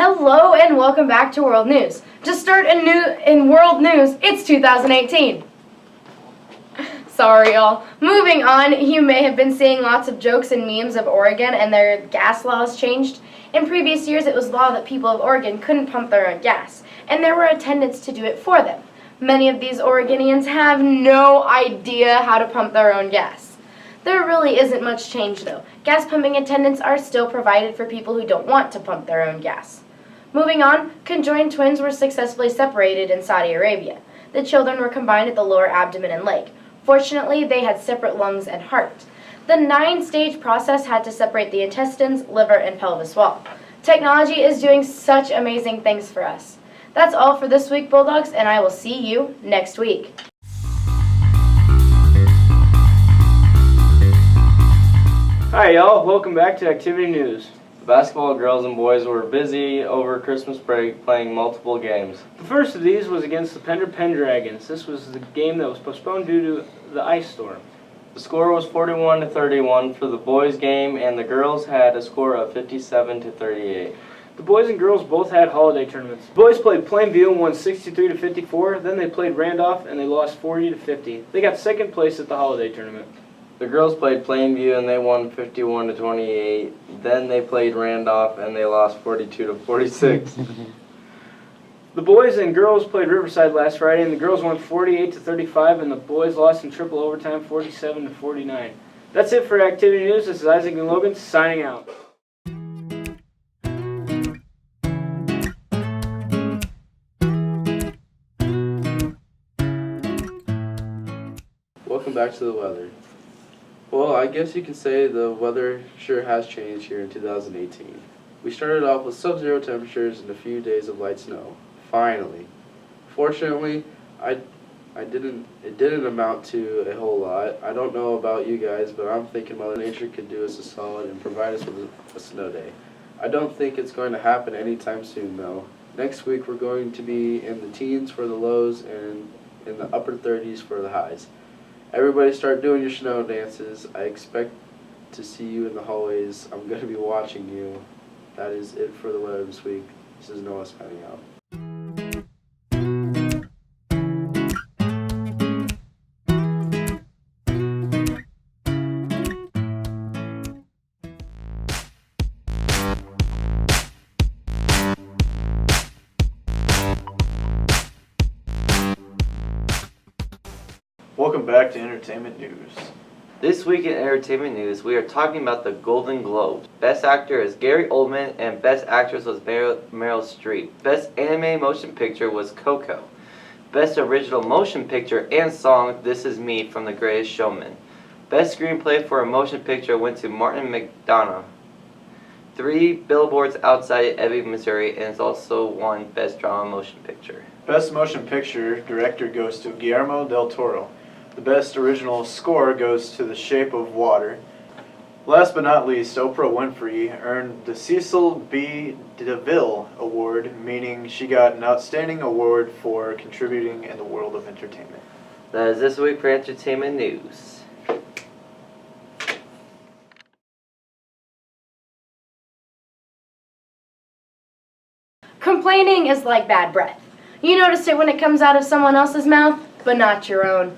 Hello and welcome back to World News. To start in World News, it's 2018. Sorry, y'all. Moving on, you may have been seeing lots of jokes and memes of Oregon and their gas laws changed. In previous years, it was law that people of Oregon couldn't pump their own gas, and there were attendants to do it for them. Many of these Oregonians have no idea how to pump their own gas. There really isn't much change, though. Gas pumping attendants are still provided for people who don't want to pump their own gas. Moving on, conjoined twins were successfully separated in Saudi Arabia. The children were combined at the lower abdomen and leg. Fortunately, they had separate lungs and heart. The 9-stage process had to separate the intestines, liver, and pelvis wall. Technology is doing such amazing things for us. That's all for this week, Bulldogs, and I will see you next week. Hi y'all, welcome back to Activity News. The basketball girls and boys were busy over Christmas break playing multiple games. The first of these was against the Pender Pendragons. This was the game that was postponed due to the ice storm. The score was 41-31 for the boys game, and the girls had a score of 57-38. The boys and girls both had holiday tournaments. The boys played Plainview and won 63-54. Then they played Randolph and they lost 40-50. They got second place at the holiday tournament. The girls played Plainview and they won 51-28. Then they played Randolph and they lost 42-46. The boys and girls played Riverside last Friday, and the girls won 48-35, and the boys lost in triple overtime 47-49. That's it for Activity News. This is Isaac and Logan signing out. Welcome back to the weather. Well, I guess you can say the weather sure has changed here in 2018. We started off with sub-zero temperatures and a few days of light snow. Finally. Fortunately, it didn't amount to a whole lot. I don't know about you guys, but I'm thinking Mother Nature could do us a solid and provide us with a snow day. I don't think it's going to happen anytime soon, though. Next week we're going to be in the teens for the lows and in the upper 30s for the highs. Everybody start doing your snow dances. I expect to see you in the hallways. I'm going to be watching you. That is it for the weather this week. This is Noah signing out. Welcome back to Entertainment News. This week in Entertainment News, we are talking about the Golden Globes. Best Actor is Gary Oldman, and Best Actress was Meryl Streep. Best Animated Motion Picture was Coco. Best Original Motion Picture and Song, This Is Me from The Greatest Showman. Best Screenplay for a Motion Picture went to Martin McDonagh. 3 Billboards Outside Ebbing, Missouri, and has also won Best Drama Motion Picture. Best Motion Picture Director goes to Guillermo del Toro. The Best Original Score goes to The Shape of Water. Last but not least, Oprah Winfrey earned the Cecil B. DeVille Award, meaning she got an outstanding award for contributing in the world of entertainment. That is this week for Entertainment News. Complaining is like bad breath. You notice it when it comes out of someone else's mouth, but not your own.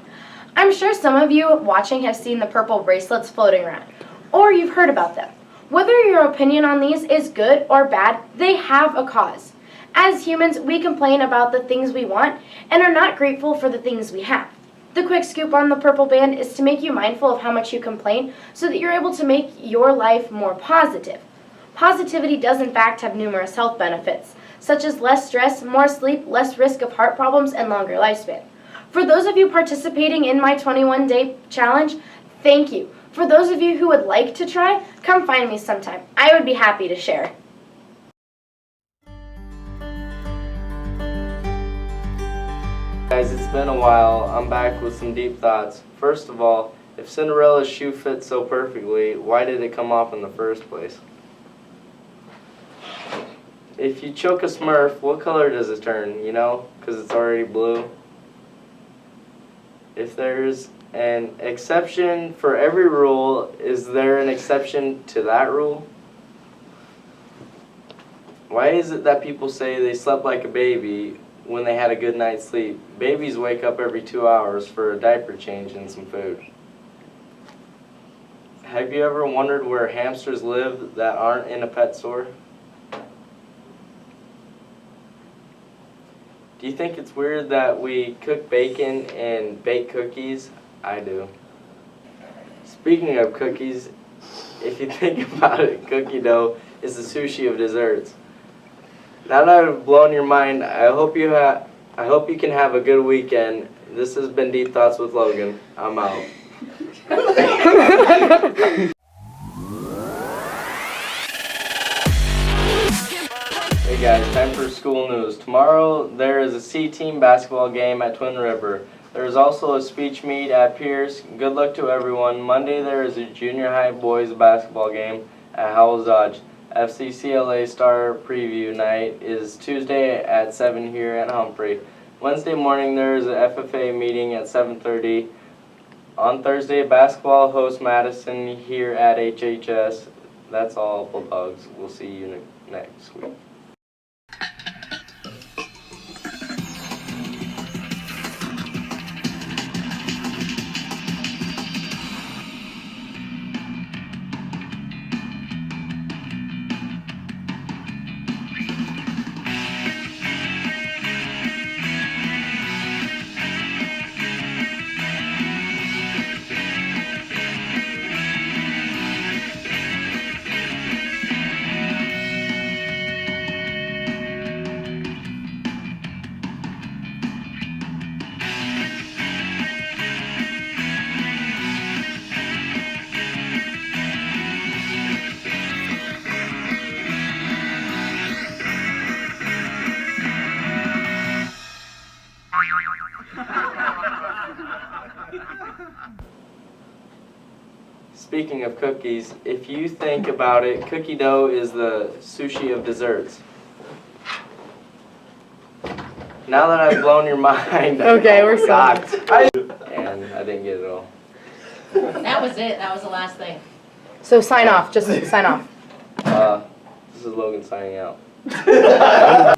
I'm sure some of you watching have seen the purple bracelets floating around, or you've heard about them. Whether your opinion on these is good or bad, they have a cause. As humans, we complain about the things we want and are not grateful for the things we have. The quick scoop on the purple band is to make you mindful of how much you complain so that you're able to make your life more positive. Positivity does in fact have numerous health benefits, such as less stress, more sleep, less risk of heart problems, and longer lifespan. For those of you participating in my 21-day challenge, thank you. For those of you who would like to try, come find me sometime. I would be happy to share. Guys, it's been a while. I'm back with some deep thoughts. First of all, if Cinderella's shoe fit so perfectly, why did it come off in the first place? If you choke a Smurf, what color does it turn, you know? Because it's already blue. If there's an exception for every rule, is there an exception to that rule? Why is it that people say they slept like a baby when they had a good night's sleep? Babies wake up every 2 hours for a diaper change and some food. Have you ever wondered where hamsters live that aren't in a pet store? Do you think it's weird that we cook bacon and bake cookies? I do. Speaking of cookies, if you think about it, cookie dough is the sushi of desserts. Now that I've blown your mind, I hope you can have a good weekend. This has been Deep Thoughts with Logan. I'm out. Hey guys, time for school news. Tomorrow there is a C-team basketball game at Twin River. There is also a speech meet at Pierce. Good luck to everyone. Monday there is a junior high boys basketball game at Howells Dodge. FCCLA Star Preview Night is Tuesday at 7 here at Humphrey. Wednesday morning there is a FFA meeting at 7:30. On Thursday, basketball hosts Madison here at HHS. That's all, Bulldogs. We'll see you next week. Speaking of cookies, if you think about it, cookie dough is the sushi of desserts. Now that I've blown your mind, Okay, we're God, and I didn't get it all. That was it. That was the last thing. So sign off. Just sign off. This is Logan signing out. I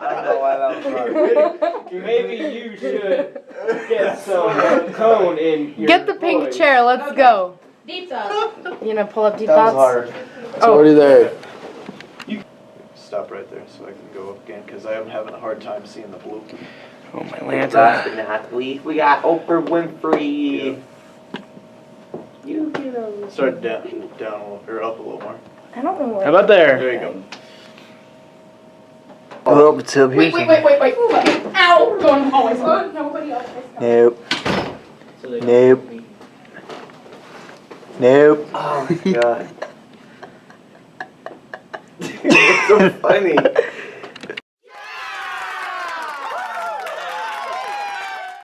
don't know why that was funny. Maybe you should get some tone in your Get the pink voice. chair. Let's go. Deep thoughts. You gonna pull up deep That was thoughts? hard. It's already there. Stop right there so I can go up again because I am having a hard time seeing the blue. Oh my Last lantern. but not least, we got Oprah Winfrey. You get over. Start down a little, or up a little more. I don't know where. How about there? There you go. Well, it's up here. Wait. Ow! Going always on. Nobody else. Nope. Nope. Nope. Oh my god. It's so funny.